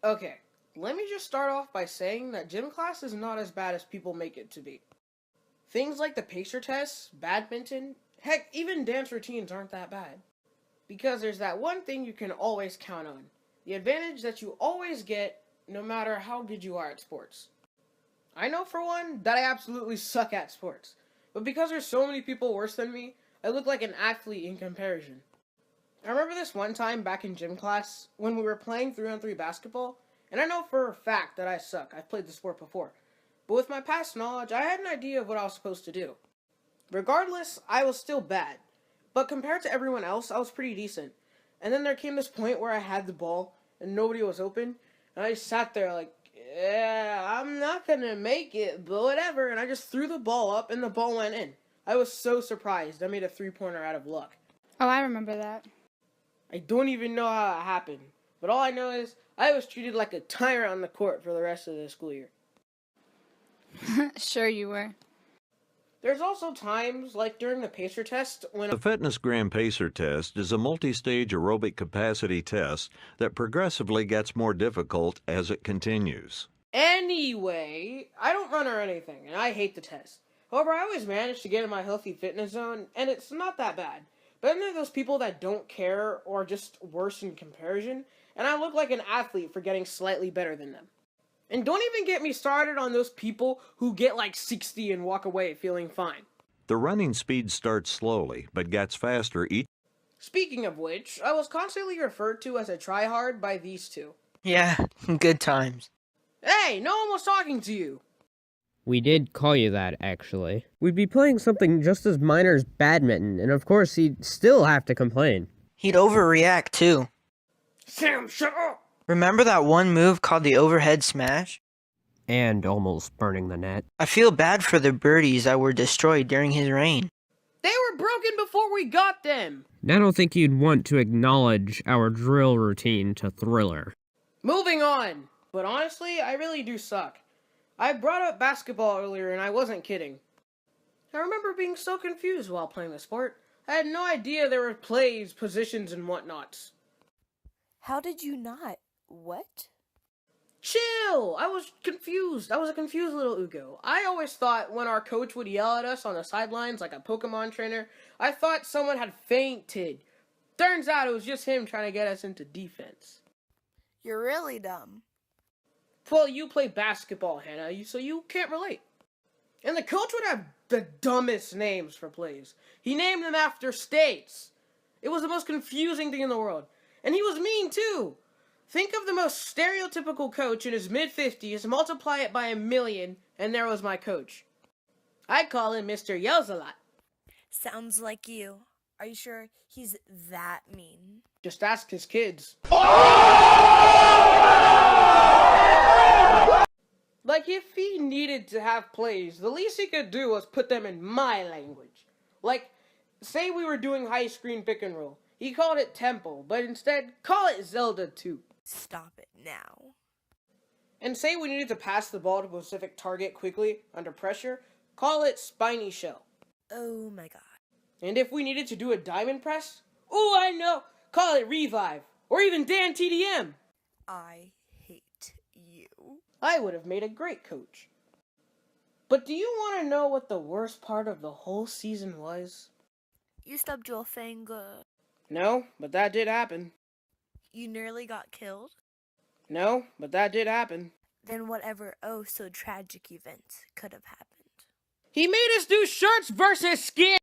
Okay, let me just start off by saying that gym class is not as bad as people make it to be. Things like the pacer tests, badminton, heck, even dance routines aren't that bad. Because there's that one thing you can always count on, the advantage that you always get no matter how good you are at sports. I know for one that I absolutely suck at sports, but because there's so many people worse than me, I look like an athlete in comparison. I remember this one time back in gym class when we were playing 3-on-3 basketball, and I know for a fact that I suck. I've played the sport before. But with my past knowledge, I had an idea of what I was supposed to do. Regardless, I was still bad. But compared to everyone else, I was pretty decent. And then there came this point where I had the ball, and nobody was open, and I just sat there like, yeah, I'm not gonna make it, but whatever. And I just threw the ball up, and the ball went in. I was so surprised. I made a three-pointer out of luck. Oh, I remember that. I don't even know how it happened. But all I know is I was treated like a tyrant on the court for the rest of the school year. Sure you were. There's also times, like during the pacer test, when The Fitness Gram Pacer Test is a multi-stage aerobic capacity test that progressively gets more difficult as it continues. Anyway, I don't run or anything, and I hate the test. However, I always manage to get in my healthy fitness zone, and it's not that bad. But then there are those people that don't care or are just worse in comparison, and I look like an athlete for getting slightly better than them. And don't even get me started on those people who get like 60 and walk away feeling fine. The running speed starts slowly, but gets faster each. Speaking of which, I was constantly referred to as a tryhard by these two. Yeah, good times. Hey, no one was talking to you! We did call you that, actually. We'd be playing something just as minor as badminton, and of course he'd still have to complain. He'd overreact, too. Sam, shut up! Remember that one move called the overhead smash? And almost burning the net. I feel bad for the birdies that were destroyed during his reign. They were broken before we got them! I don't think you'd want to acknowledge our drill routine to Thriller. Moving on! But honestly, I really do suck. I brought up basketball earlier and I wasn't kidding. I remember being so confused while playing the sport. I had no idea there were plays, positions, and whatnots. How did you not? What? Chill! I was confused. I was a confused little Ugo. I always thought when our coach would yell at us on the sidelines like a Pokemon trainer, I thought someone had fainted. Turns out it was just him trying to get us into defense. You're really dumb. Well, you play basketball, Hannah, so you can't relate. And the coach would have the dumbest names for plays. He named them after states. It was the most confusing thing in the world. And he was mean, too. Think of the most stereotypical coach in his mid-50s, multiply it by 1,000,000, and there was my coach. I'd call him Mr. Yells a lot. Sounds like you. Are you sure he's that mean? Just ask his kids. Like, if he needed to have plays, the least he could do was put them in my language. Like, say we were doing high screen pick and roll. He called it Temple, but instead, call it Zelda 2. Stop it now. And say we needed to pass the ball to a specific target quickly, under pressure, call it Spiny Shell. Oh my god. And if we needed to do a diamond press, ooh, I know, call it Revive, or even Dan TDM. I hate you. I would have made a great coach. But do you want to know what the worst part of the whole season was? You stubbed your finger. No, but that did happen. You nearly got killed. No, but that did happen. Then whatever oh so tragic event could have happened. He made us do shirts versus skin!